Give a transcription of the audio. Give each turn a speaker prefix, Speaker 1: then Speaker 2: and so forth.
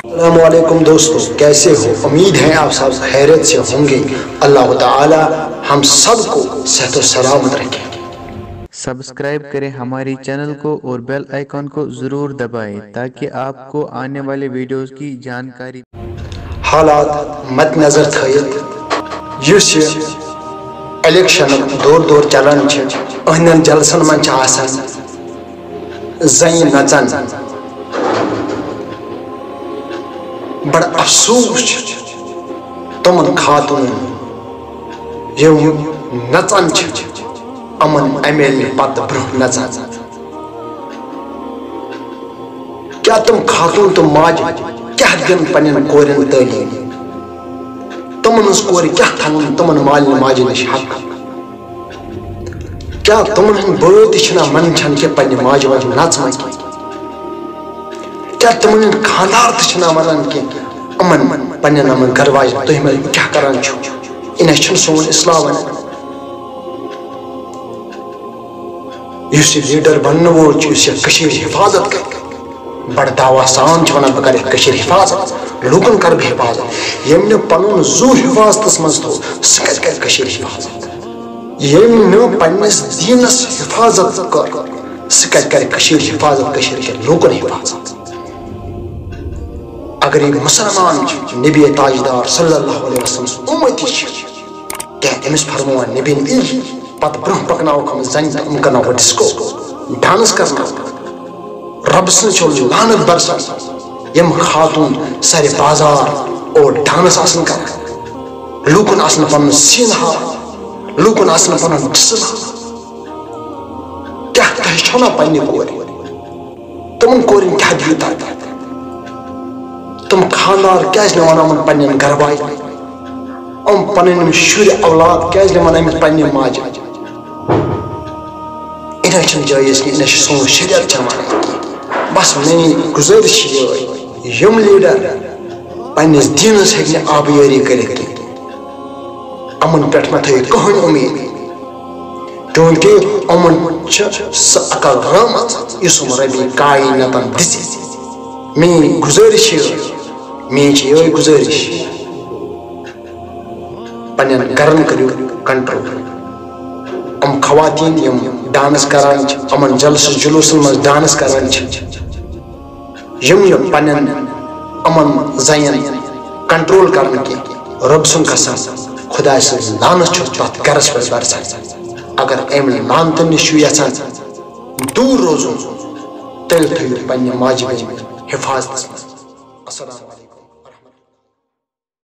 Speaker 1: السلام علیکم دوستو، کیسے ہو؟ امید ہے آپ سب خیریت سے ہوں گے۔ اللہ تعالی ہم سب کو صحت و سلامت رکھے۔
Speaker 2: سبسکرائب کریں ہماری چینل کو اور بیل آئیکن کو ضرور دبائیں تاکہ آپ کو آنے والے ویڈیوز کی جانکاری۔
Speaker 1: حالات مد نظر تھٲیِتھ یُس یہ الیکشن دور چلان اہن جلسن من زن نژان، بڑ افسوس تمن خاتون یم نژان امن ایم ایل اے پتہ برہ نژان۔ کیا تم خاتون تو ماج کیا دن پنن کورین تعلیم؟ تمن ہز کور کیا تھون تمن مالن ماجہ نش حق؟ کیا تمن ہند بٲے تہ چھنا منچھان کہ پنہ ماجہ وجہ نژ؟ کیا تمن ہند خاندار تہ چھنا ونان کہ امن پنن امن گھر واجن تھی مل کیا کران چھو؟ انہ چھن سون اسلام ونان۔ اس لیڈر بننے وول اس حفاظت کر بڑ دعوی سان ونان بہ کر حفاظت، لوکن کر بہ حفاظت۔ یم نے پنن زو حفاظت مز تھو سہ کر حفاظت، یم نے پنس دینس حفاظت کر سہ کر حفاظت، لوکن حفاظت۔ اگر یہ مسلمان نبی تاجدار صلی اللہ علیہ وسلم امتی کیا امس فرمان نبی پتہ برہ پکناوک ہم زن ام کرناو ڈسکو ڈانس کرنا رب سن چھ لعنت برسان یم خاتون سارے بازار اور ڈانس آسن کر، لوکن آسن پن سین ہار، لوکن آسن پن ڈسل کیا تہ چھونا پنہ کور؟ تمن کورن کیا دیتا؟ تم خاندار کیاز نوان امن پنن گھر واج؟ ام پنن شر اولاد کیاز نوان امس پنہ ماجہ؟ انہ چھن جائز کہ انہ سون شریعت چمان۔ بس میری گزارش یہ یم لیڈر پنس دینس ہیکہ آبیاری کرت امن پہ مہ تھو کہین امید، کیونکہ امن سہ عقل رحمت اس ربی کائناتن دس۔ میری گزارش یہ گزارش پنن گرن کرو کنٹرول۔ ام خواتین یم ڈانس کران امن جلس جلوسن مز ڈانس کران یم پنن امن زین کنٹرول کرن کی رب سن قسم خدا سن لعنت تر گرس پہ برسان۔ اگر ام لعنت نش یژھان دور روزن تیل تھو پنہ ماجہ حفاظت۔ السلام علیکم۔